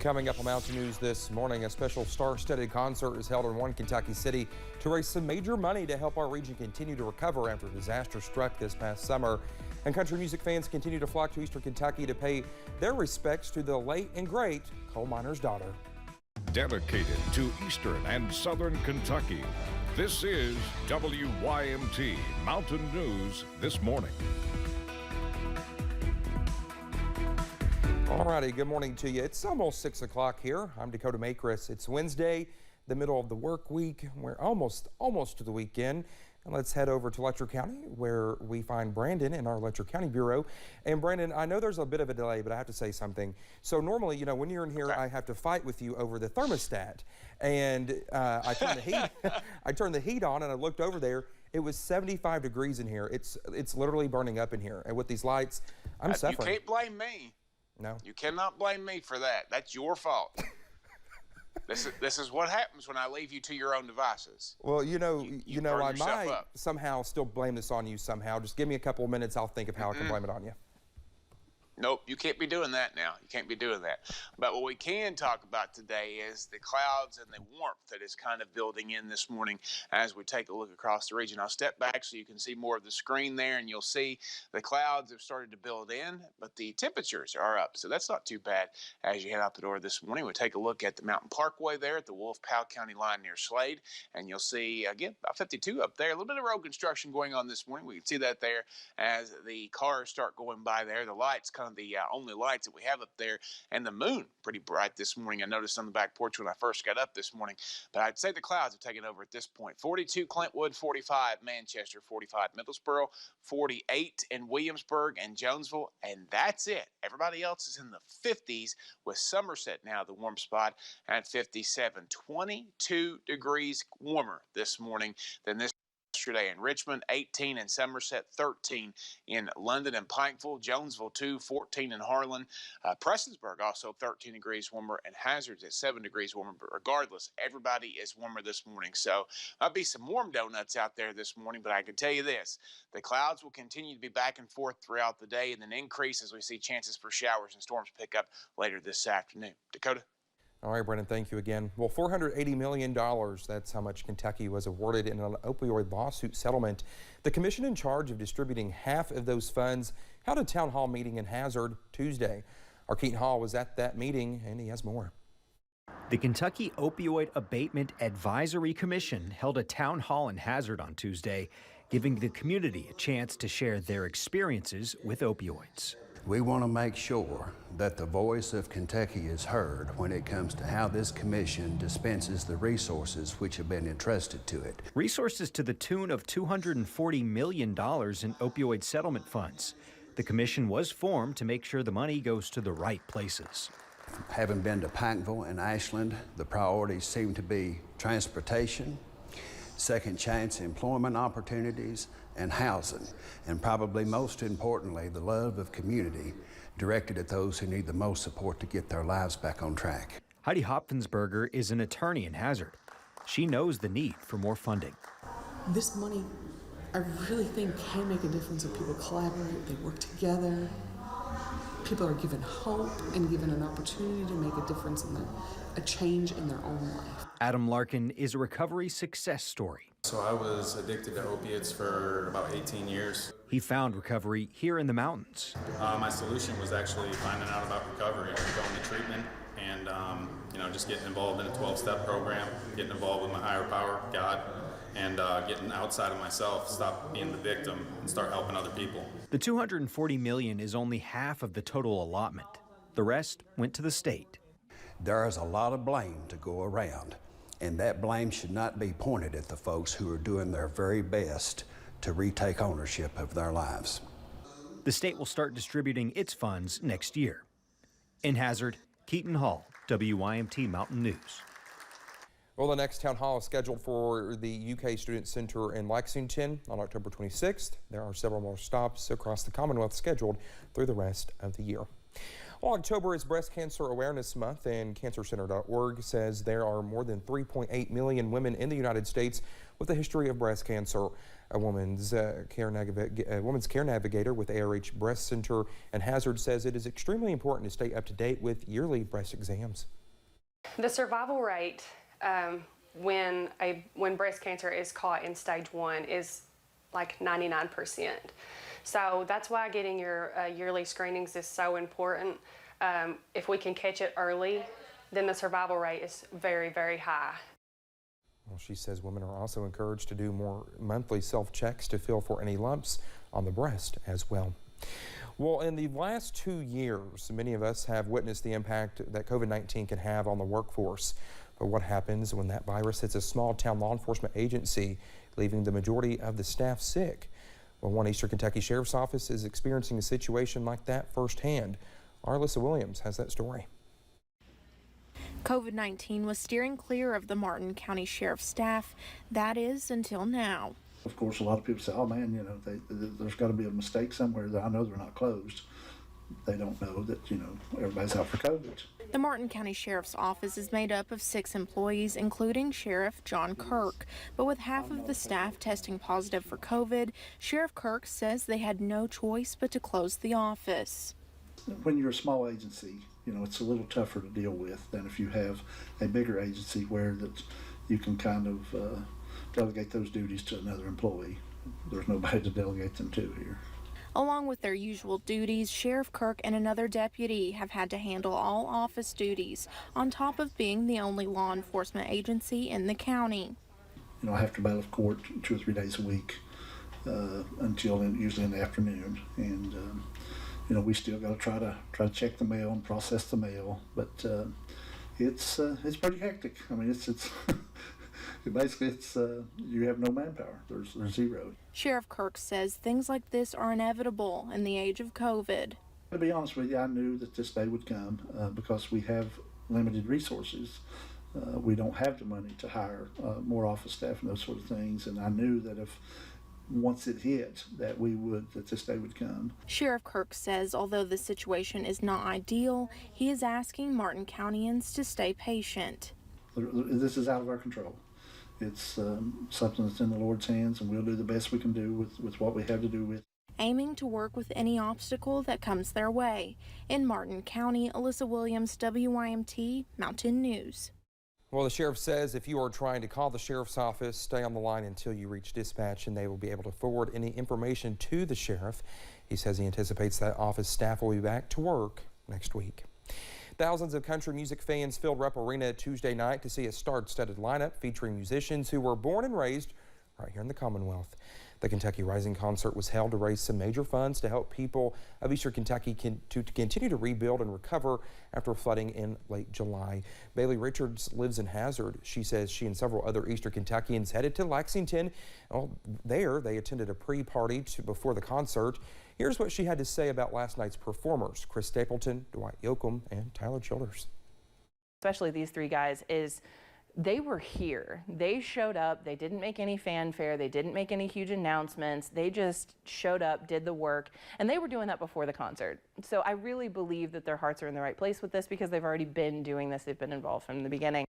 Coming up on Mountain News this morning, a special star-studded concert is held in one Kentucky city to raise some major money to help our region continue to recover after a disaster struck this past summer. And country music fans continue to flock to Eastern Kentucky to pay their respects to the late and great coal miner's daughter. Dedicated to Eastern and Southern Kentucky, this is WYMT Mountain News this morning. Alrighty, good morning to you. It's almost 6 o'clock here. I'm Dakota Makris. It's Wednesday, the middle of the work week. We're almost to the weekend. And let's head over to Letcher County where we find Brandon in our Letcher County Bureau. And Brandon, I know there's a bit of a delay, but I have to say something. So normally, when you're in here, I have to fight with you over the thermostat. And I turned the heat on and I looked over there. It was 75 degrees in here. It's literally burning up in here. And with these lights, I'm suffering. You can't blame me. No. You cannot blame me for that. That's your fault. This is what happens when I leave you to your own devices. Well, I might somehow still blame this on you somehow. Just give me a couple of minutes. I'll think of how I can blame it on you. Nope, you can't be doing that now. You can't be doing that. But what we can talk about today is the clouds and the warmth that is kind of building in this morning as we take a look across the region. I'll step back so you can see more of the screen there, and you'll see the clouds have started to build in, but the temperatures are up. So that's not too bad as you head out the door this morning. We'll take a look at the Mountain Parkway there at the Wolf-Powell County line near Slade, and you'll see, again, about 52 up there. A little bit of road construction going on this morning. We can see that there as the cars start going by there. The lights kind of the only lights that we have up there, and the moon pretty bright this morning. I noticed on the back porch when I first got up this morning, but I'd say the clouds have taken over at this point. 42 Clintwood, 45 Manchester, 45 Middlesboro, 48 in Williamsburg and Jonesville, and that's it. Everybody else is in the 50s with Somerset now the warm spot at 57. 22 degrees warmer this morning than this yesterday in Richmond, 18 in Somerset, 13 in London and Pikeville, Jonesville 2, 14 in Harlan, Prestonsburg also 13 degrees warmer, and Hazards at 7 degrees warmer. But regardless, everybody is warmer this morning. So there'll be some warm donuts out there this morning, but I can tell you this, the clouds will continue to be back and forth throughout the day and then increase as we see chances for showers and storms pick up later this afternoon. Dakota? All right, Brendan, thank you again. Well, $480 million, that's how much Kentucky was awarded in an opioid lawsuit settlement. The commission in charge of distributing half of those funds held a town hall meeting in Hazard Tuesday. Our Keaton Hall was at that meeting, and he has more. The Kentucky Opioid Abatement Advisory Commission held a town hall in Hazard on Tuesday, giving the community a chance to share their experiences with opioids. We want to make sure that the voice of Kentucky is heard when it comes to how this commission dispenses the resources which have been entrusted to it. Resources to the tune of $240 million in opioid settlement funds. The commission was formed to make sure the money goes to the right places. Having been to Pikeville and Ashland, the priorities seem to be transportation, second chance employment opportunities, and housing, and probably most importantly, the love of community directed at those who need the most support to get their lives back on track. Heidi Hopfensberger is an attorney in Hazard. She knows the need for more funding. This money, I really think, can make a difference if people collaborate, they work together. People are given hope and given an opportunity to make a difference in a change in their own life. Adam Larkin is a recovery success story. So I was addicted to opiates for about 18 years. He found recovery here in the mountains. My solution was actually finding out about recovery, going to treatment, and just getting involved in a 12-step program, getting involved with my higher power, God, and getting outside of myself, stop being the victim, and start helping other people. The $240 million is only half of the total allotment. The rest went to the state. There is a lot of blame to go around, and that blame should not be pointed at the folks who are doing their very best to retake ownership of their lives. The state will start distributing its funds next year. In Hazard, Keaton Hall, WYMT Mountain News. Well, the next town hall is scheduled for the UK Student Center in Lexington on October 26th. There are several more stops across the Commonwealth scheduled through the rest of the year. Well, October is Breast Cancer Awareness Month, and CancerCenter.org says there are more than 3.8 million women in the United States with a history of breast cancer. A women's care navigator with ARH Breast Center and Hazard says it is extremely important to stay up to date with yearly breast exams. The survival rate when breast cancer is caught in stage 1 is like 99%. So that's why getting your yearly screenings is so important. If we can catch it early, then the survival rate is very, very high. Well, she says women are also encouraged to do more monthly self-checks to feel for any lumps on the breast as well. Well, in the last 2 years, many of us have witnessed the impact that COVID-19 can have on the workforce. But what happens when that virus hits a small town law enforcement agency, leaving the majority of the staff sick? Well, one Eastern Kentucky Sheriff's Office is experiencing a situation like that firsthand. Our Alyssa Williams has that story. COVID-19 was steering clear of the Martin County Sheriff's staff. That is, until now. Of course, a lot of people say, oh man, you know, there's got to be a mistake somewhere. That I know they're not closed. They don't know that, you know, everybody's out for COVID. The Martin County Sheriff's Office is made up of 6 employees, including Sheriff John Kirk. But with half of the staff testing positive for COVID, Sheriff Kirk says they had no choice but to close the office. When you're a small agency, you know, it's a little tougher to deal with than if you have a bigger agency where that you can kind of delegate those duties to another employee. There's nobody to delegate them to here. Along with their usual duties, Sheriff Kirk and another deputy have had to handle all office duties, on top of being the only law enforcement agency in the county. You know, I have to bailiff court 2 or 3 days a week until usually in the afternoon, and you know, we still got to try to check the mail and process the mail, but it's pretty hectic. I mean, it's basically you have no manpower. There's zero. Sheriff Kirk says things like this are inevitable in the age of COVID. To be honest with you, I knew that this day would come because we have limited resources. We don't have the money to hire more office staff and those sort of things, and I knew that if once it hit, that this day would come. Sheriff Kirk says although the situation is not ideal, he is asking Martin Countyans to stay patient. This is out of our control. It's something that's in the Lord's hands, and we'll do the best we can do with what we have to do with. Aiming to work with any obstacle that comes their way. In Martin County, Alyssa Williams, WYMT Mountain News. Well, the sheriff says if you are trying to call the sheriff's office, stay on the line until you reach dispatch, and they will be able to forward any information to the sheriff. He says he anticipates that office staff will be back to work next week. Thousands of country music fans filled Rupp Arena Tuesday night to see a star-studded lineup featuring musicians who were born and raised right here in the Commonwealth. The Kentucky Rising concert was held to raise some major funds to help people of Eastern Kentucky to continue to rebuild and recover after flooding in late July. Bailey Richards lives in Hazard. She says she and several other Eastern Kentuckians headed to Lexington. Well, there they attended a pre-party before the concert. Here's what she had to say about last night's performers: Chris Stapleton, Dwight Yoakam, and Tyler Childers. Especially these 3 guys is they were here. They showed up. They didn't make any fanfare. They didn't make any huge announcements. They just showed up, did the work, and they were doing that before the concert. So I really believe that their hearts are in the right place with this because they've already been doing this. They've been involved from the beginning.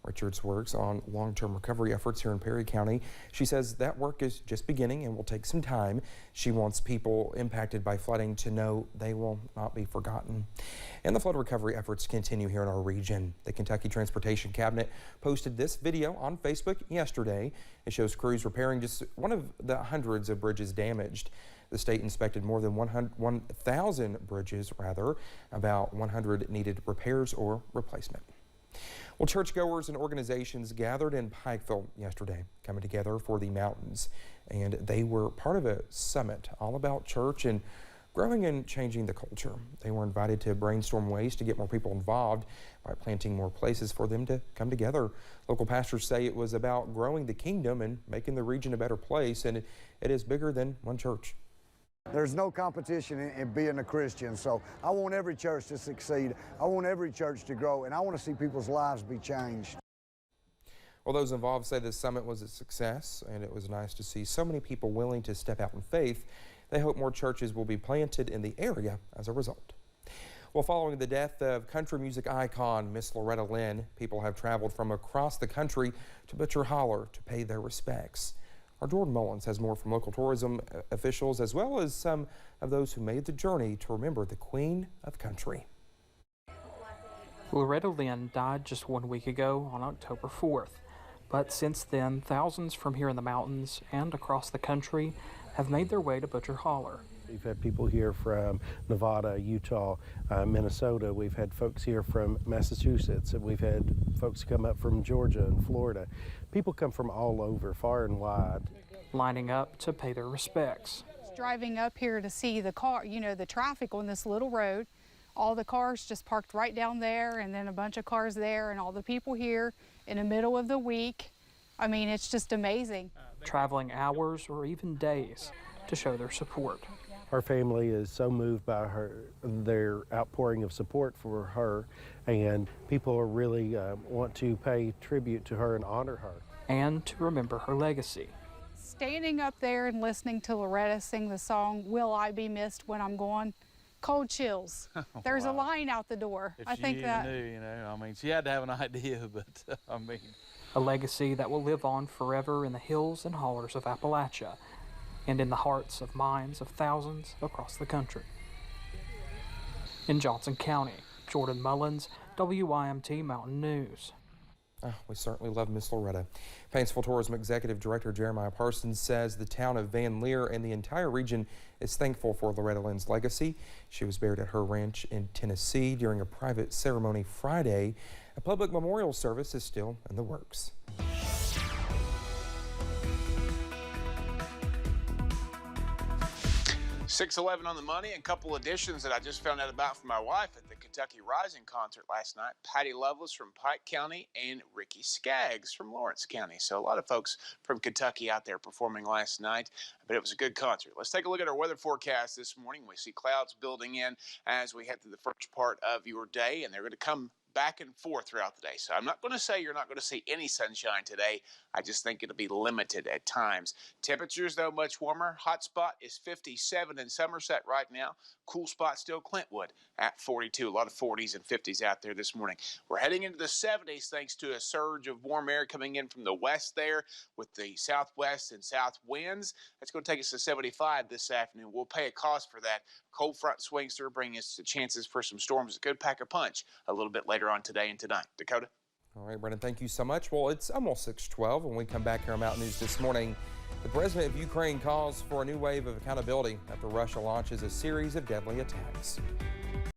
Richards works on long-term recovery efforts here in Perry County. She says that work is just beginning and will take some time. She wants people impacted by flooding to know they will not be forgotten. And the flood recovery efforts continue here in our region. The Kentucky Transportation Cabinet posted this video on Facebook yesterday. It shows crews repairing just one of the hundreds of bridges damaged. The state inspected more than 1,000 bridges, About 100 needed repairs or replacement. Well, churchgoers and organizations gathered in Pikeville yesterday, coming together for the mountains, and they were part of a summit all about church and growing and changing the culture. They were invited to brainstorm ways to get more people involved by planting more places for them to come together. Local pastors say it was about growing the kingdom and making the region a better place, and it is bigger than one church. There's no competition in being a Christian, so I want every church to succeed. I want every church to grow, and I want to see people's lives be changed. Well, those involved say this summit was a success, and it was nice to see so many people willing to step out in faith. They hope more churches will be planted in the area as a result. Well, following the death of country music icon Miss Loretta Lynn, people have traveled from across the country to Butcher Holler to pay their respects. Our Jordan Mullins has more from local tourism officials as well as some of those who made the journey to remember the Queen of Country. Loretta Lynn died just 1 week ago on October 4th. But since then, thousands from here in the mountains and across the country have made their way to Butcher Holler. We've had people here from Nevada, Utah, Minnesota. We've had folks here from Massachusetts. And we've had folks come up from Georgia and Florida. People come from all over, far and wide, lining up to pay their respects. Driving up here to see the car, the traffic on this little road, all the cars just parked right down there, and then a bunch of cars there, and all the people here in the middle of the week. I mean, it's just amazing. Traveling hours or even days to show their support. Her family is so moved by their outpouring of support for her, and people are really want to pay tribute to her and honor her. And to remember her legacy. Standing up there and listening to Loretta sing the song, "Will I Be Missed When I'm Gone?" Cold chills. There's a line out the door. If I think she that. knew, I mean, she had to have an idea, but I mean. A legacy that will live on forever in the hills and hollers of Appalachia and in the hearts of minds of thousands across the country. In Johnson County, Jordan Mullins, WYMT Mountain News. Oh, we certainly love Miss Loretta. Paintsville Tourism Executive Director Jeremiah Parsons says the town of Van Leer and the entire region is thankful for Loretta Lynn's legacy. She was buried at her ranch in Tennessee during a private ceremony Friday. A public memorial service is still in the works. 6:11 on the money. A couple additions that I just found out about from my wife at the Kentucky Rising concert last night. Patty Lovelace from Pike County and Ricky Skaggs from Lawrence County. So a lot of folks from Kentucky out there performing last night, but it was a good concert. Let's take a look at our weather forecast this morning. We see clouds building in as we head through the first part of your day, and they're going to come back and forth throughout the day. So I'm not going to say you're not going to see any sunshine today. I just think it'll be limited at times. Temperatures, though, much warmer. Hot spot is 57 in Somerset right now. Cool spot still Clintwood at 42. A lot of 40s and 50s out there this morning. We're heading into the 70s thanks to a surge of warm air coming in from the west there with the southwest and south winds. That's going to take us to 75 this afternoon. We'll pay a cost for that. Cold front swings through, bringing us to chances for some storms. It could pack a punch a little bit later on today and tonight. Dakota? All right, Brendan, thank you so much. Well, it's almost 6:12 when we come back here on Mountain News this morning. The president of Ukraine calls for a new wave of accountability after Russia launches a series of deadly attacks.